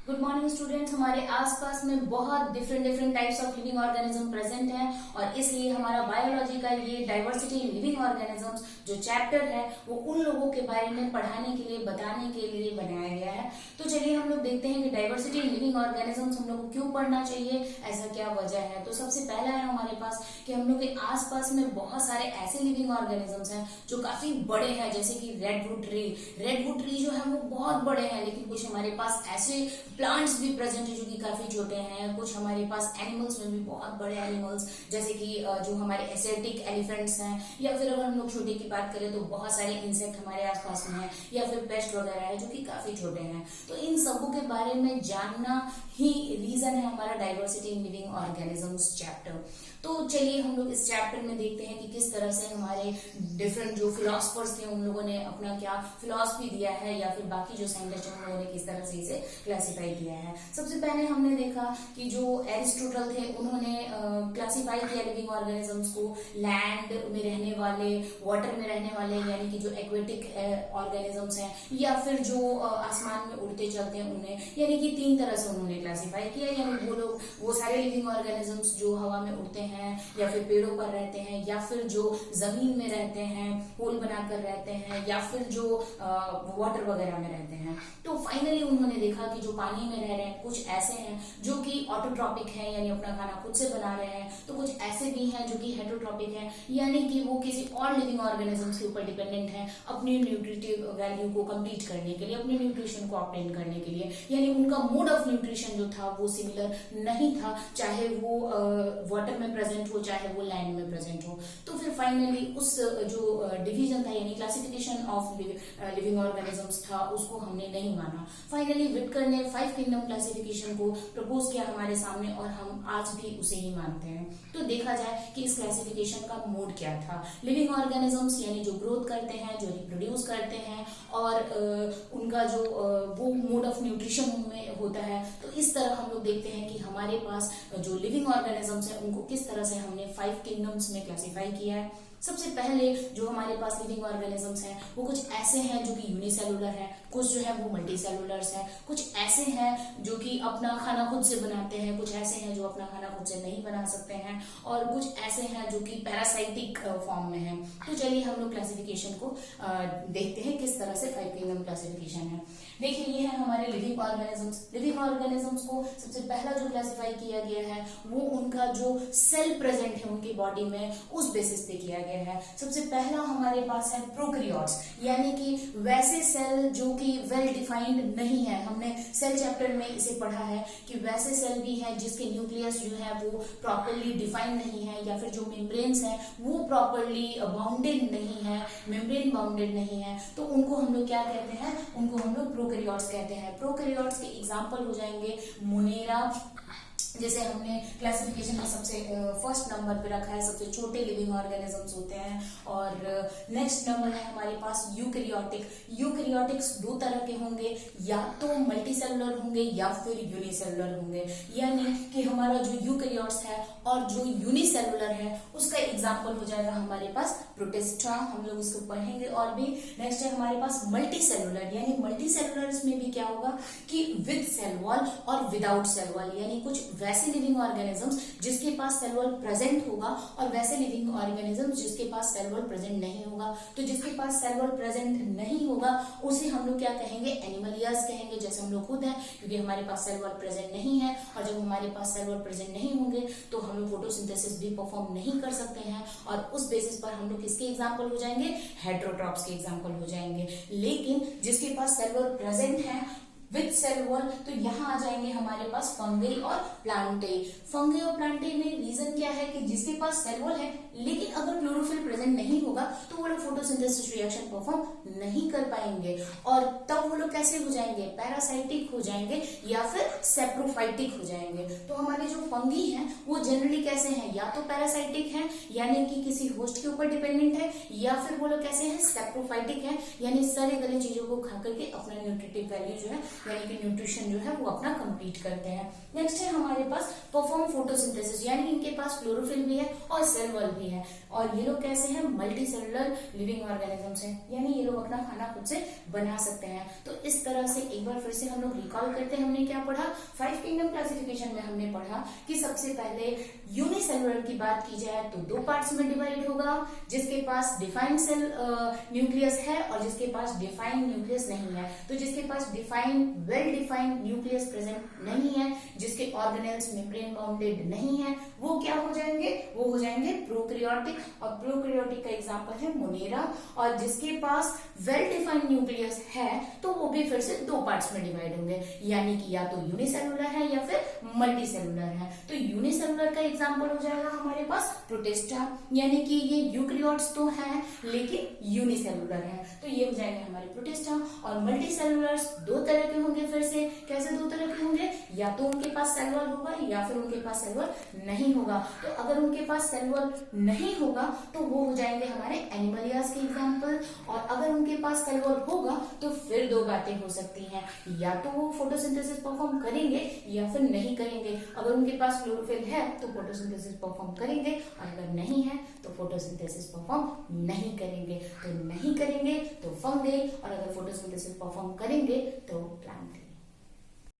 Good morning students. हमारे आसपास में बहुत different types of living organism present हैं और इसलिए हमारा बायोलॉजी का ये डाइवर्सिटी इन लिविंग ऑर्गेनिजम्स जो चैप्टर है वो उन लोगों के बारे में पढ़ाने के लिए बताने के लिए बनाया गया है। तो चलिए हम लोग देखते हैं कि डाइवर्सिटी इन लिविंग ऑर्गेनिजम्स हम लोग को क्यों पढ़ना चाहिए, ऐसा क्या वजह है। तो सबसे पहला है हमारे पास कि हम लोग के आसपास में बहुत सारे ऐसे लिविंग ऑर्गेनिजम्स हैं जो काफी बड़े हैं, जैसे कि रेडवुड ट्री जो है वो बहुत बड़े हैं, लेकिन कुछ हमारे पास ऐसे प्लांट्स भी प्रेजेंट है जो कि काफी छोटे हैं। कुछ हमारे पास एनिमल्स में भी बहुत बड़े एनिमल्स, जैसे कि जो हमारे एसियाटिक एलिफेंट्स हैं, या फिर अगर हम लोग छोटे की बात करें तो बहुत सारे इंसेक्ट हमारे आसपास में हैं, या फिर पेस्ट वगैरह है जो कि काफी छोटे हैं। तो इन सबों के बारे में जानना ही रीजन है हमारा diversity in living organisms chapter. तो चलिए हम लोग इस चैप्टर में देखते हैं कि किस तरह से हमारे डिफरेंट जो फिलोसफर्स थे उन लोगों ने अपना क्या फिलॉसफी दिया है, या फिर बाकी जो साइंटिस्ट उन लोगों ने किस तरह से इसे क्लासिफाई किया है। सबसे पहले हमने देखा कि जो एरिस्टोटल थे उन्होंने क्लासिफाई किया लिविंग ऑर्गेनिजम्स को लैंड में रहने वाले, वाटर में रहने वाले यानी कि जो एक्वेटिक ऑर्गेनिजम्स हैं, या फिर जो आसमान में उड़ते चलते हैं उन्हें, यानी कि तीन तरह से उन्होंने क्लासिफाई किया। यानी वो सारे लिविंग ऑर्गेनिजम्स जो हवा में उड़ते हैं या फिर पेड़ों पर रहते हैं, या फिर जो जमीन में रहते हैं, होल बनाकर रहते हैं, या फिर जो वाटर वगैरह में रहते हैं। तो फाइनली उन्होंने देखा कि जो पानी में रह रहे हैं कुछ ऐसे हैं जो कि ऑटोट्रॉपिक हैं, यानी अपना खाना खुद से बना रहे हैं, तो कुछ ऐसे भी हैं जो कि हेटरोट्रॉपिक हैं, यानी कि वो किसी और लिविंग ऑर्गेनिजम्स के ऊपर डिपेंडेंट हैं अपनी न्यूट्रिटिव वैल्यू को कंप्लीट करने के लिए, अपने न्यूट्रिशन को ऑब्टेन करने के लिए। यानी उनका मोड ऑफ न्यूट्रिशन जो था वो सिमिलर नहीं था, चाहे वो वाटर में प्रेजेंट हो चाहे वो लैंड में प्रेजेंट हो। तो फिर फाइनली उस जो डिवीजन था यानी क्लासिफिकेशन ऑफ लिविंग ऑर्गेनिजम्स था उसको हमने नहीं माना। फाइनली विटकर ने 5 किंगडम क्लासिफिकेशन को प्रपोज किया हमारे सामने और हम आज भी उसे ही मानते हैं। तो देखा जाए कि इस क्लासिफिकेशन का मोड क्या था। लिविंग ऑर्गेनिजम्स यानी जो ग्रोथ करते हैं, जो रिप्रोड्यूस करते हैं, और उनका जो वो मोड ऑफ न्यूट्रिशन उनमें होता है। तो इस तरह हम लोग देखते हैं कि हमारे पास जो लिविंग ऑर्गेनिजम्स है उनको किस तरह से हमने 5 किंगडम्स में क्लासिफाई किया है। सबसे पहले जो हमारे पास लिविंग ऑर्गेनिजम्स हैं वो कुछ ऐसे हैं जो कि यूनिसेलुलर हैं, कुछ जो है वो मल्टीसेलुलर्स हैं, कुछ ऐसे हैं जो कि अपना खाना खुद से बनाते हैं, कुछ ऐसे हैं जो अपना खाना खुद से नहीं बना सकते हैं, और कुछ ऐसे हैं जो कि पैरासाइटिक फॉर्म में हैं। तो चलिए हम लोग क्लासिफिकेशन को देखते हैं किस तरह से 5 किंगडम क्लासिफिकेशन है। देखिए ये है हमारे लिविंग ऑर्गेनिजम्स। लिविंग ऑर्गेनिजम्स को सबसे पहला जो क्लासिफाई किया गया है वो उनका जो सेल प्रेजेंट है उनकी बॉडी में उस बेसिस पे किया गया है। सबसे पहला हमारे पास है प्रोकैरियोट्स, यानी कि वैसे सेल जो कि वेल डिफाइंड नहीं है। हमने सेल चैप्टर में इसे पढ़ा है कि वैसे सेल भी हैं जिसके न्यूक्लियस जो है वो प्रॉपर्ली डिफाइंड नहीं है, या फिर जो मेम्ब्रेन्स हैं वो प्रॉपर्ली बाउंडेड नहीं है, मेम्ब्रेन बाउंडेड नहीं है। तो उनको हम लोग क्या कहते हैं, उनको हम लोग प्रोकैरियोट्स कहते हैं। प्रोकैरियोट्स के एग्जाम्पल हो जाएंगे मोनेरा, जैसे हमने क्लासिफिकेशन में सबसे फर्स्ट नंबर पे रखा है, सबसे छोटे लिविंग ऑर्गेनिजम्स होते हैं। और नेक्स्ट नंबर है हमारे पास यूकैरियोटिक। यूकैरियोटिक्स दो तरह के होंगे, या तो मल्टीसेलुलर होंगे या फिर यूनिसेलुलर होंगे। यानी कि हमारा जो यूकैरियोट्स है और जो यूनिसेलुलर है उसका एग्जाम्पल हो जाएगा हमारे पास प्रोटिस्टा, हम लोग उसको पढ़ेंगे। और भी नेक्स्ट है हमारे पास मल्टीसेलुलर, यानी मल्टीसेलुलर में भी क्या होगा कि विद सेल वॉल और विदाउट सेल वॉल, यानी कुछ वैसे लिविंग ऑर्गेनिजम्स जिसके पास सेल वॉल प्रेजेंट होगा और वैसे लिविंग ऑर्गेनिजम्स जिसके पास सेल वॉल प्रेजेंट नहीं होगा। तो जिसके पास सेल वॉल प्रेजेंट नहीं होगा उसे हम लोग क्या कहेंगे, एनिमलियाज कहेंगे, जैसे हम लोग खुद हैं, क्योंकि हमारे पास सेल वॉल प्रेजेंट नहीं है। और जब हमारे पास सेल वॉल प्रेजेंट नहीं होंगे तो हम लोग फोटोसिंथेसिस भी परफॉर्म नहीं कर सकते हैं, और उस बेसिस पर हम लोग किसके एग्जाम्पल हो जाएंगे, हेटेरोट्रॉप्स के एग्जाम्पल हो जाएंगे। लेकिन जिसके पास सेल वॉल प्रेजेंट है विद सेल वॉल, तो यहाँ आ जाएंगे हमारे पास फंगी और प्लांटे। फंगी और प्लांटे में रीजन क्या है कि जिसके पास सेल वॉल है लेकिन अगर क्लोरोफिल प्रेजेंट नहीं होगा तो वो लोग फोटोसिंथेसिस रिएक्शन परफॉर्म नहीं कर पाएंगे, और तब वो लोग कैसे हो जाएंगे, पैरासाइटिक हो जाएंगे या फिर सेप्रोफाइटिक हो जाएंगे। तो हमारे जो फंगी हैं वो जनरली कैसे हैं, या तो पैरासाइटिक हैं यानी कि किसी होस्ट के ऊपर डिपेंडेंट है, या फिर वो लोग कैसे हैं, सेप्रोफाइटिक है, यानी सड़े गले चीजों को खा करके अपना न्यूट्रिटिव वैल्यू जो है यानी कि न्यूट्रिशन जो है वो अपना कंप्लीट करते हैं। नेक्स्ट है हमारे पास परफॉर्म फोटोसिंथेसिस, यानी इनके पास क्लोरोफिल भी है और सेल वॉल भी है। और ये लोग कैसे हैं, मल्टी सेलुलर लिविंग ऑर्गेनिजम्स हैं, यानी ये लोग अपना खाना खुद से बना सकते हैं। तो इस तरह से एक बार फिर से हम लोग रिकॉल करते हैं, हमने क्या पढ़ा, 5 किंगडम क्लासिफिकेशन में हमने पढ़ा कि सबसे पहले यूनिसेलुलर की बात की जाए तो 2 पार्ट्स में डिवाइड होगा, जिसके पास डिफाइंड सेल न्यूक्लियस है और जिसके पास डिफाइंड न्यूक्लियस नहीं है। तो जिसके पास defined well defined nucleus present नहीं है, जिसके ऑर्गेनेल्स मेम्ब्रेन बाउंडेड नहीं है, वो क्या हो जाएंगे, वो हो जाएंगे प्रोकैरियोटिक। और प्रोकैरियोटिक का एग्जांपल है मोनेरा। और जिसके पास वेल डिफाइंड न्यूक्लियस है तो वो भी फिर से 2 पार्ट्स में डिवाइड होंगे, यानी कि या तो यूनिसेलुलर है या फिर मल्टी सेलुलर है। तो यूनिसेलुलर का एग्जांपल हो जाएगा हमारे पास प्रोटिस्टा, यानी कि ये यूकैरियोट्स तो है लेकिन यूनिसेलुलर है, तो ये हो जाएंगे हमारे प्रोटिस्टा। और मल्टी सेलुलर्स 2 तरह के होंगे, फिर से कैसे 2 तरह के होंगे, या तो उनके पास सेल वॉल होगा या फिर उनके पास सेल वॉल नहीं होगा। तो अगर उनके पास सेल वॉल नहीं होगा तो वो हो जाएंगे हमारे एनिमलियाज के एग्जांपल। और अगर उनके पास सेल वॉल होगा तो फिर 2 बातें हो सकती हैं, या तो वो फोटोसिंथेसिस परफॉर्म करेंगे या फिर नहीं करेंगे। अगर उनके पास क्लोरोफिल है तो फोटोसिंथेसिस परफॉर्म करेंगे, और अगर नहीं है तो फोटोसिंथेसिस परफॉर्म नहीं करेंगे। तो नहीं करेंगे तो फंगल, और अगर फोटोसिंथेसिस परफॉर्म करेंगे तो प्लांट।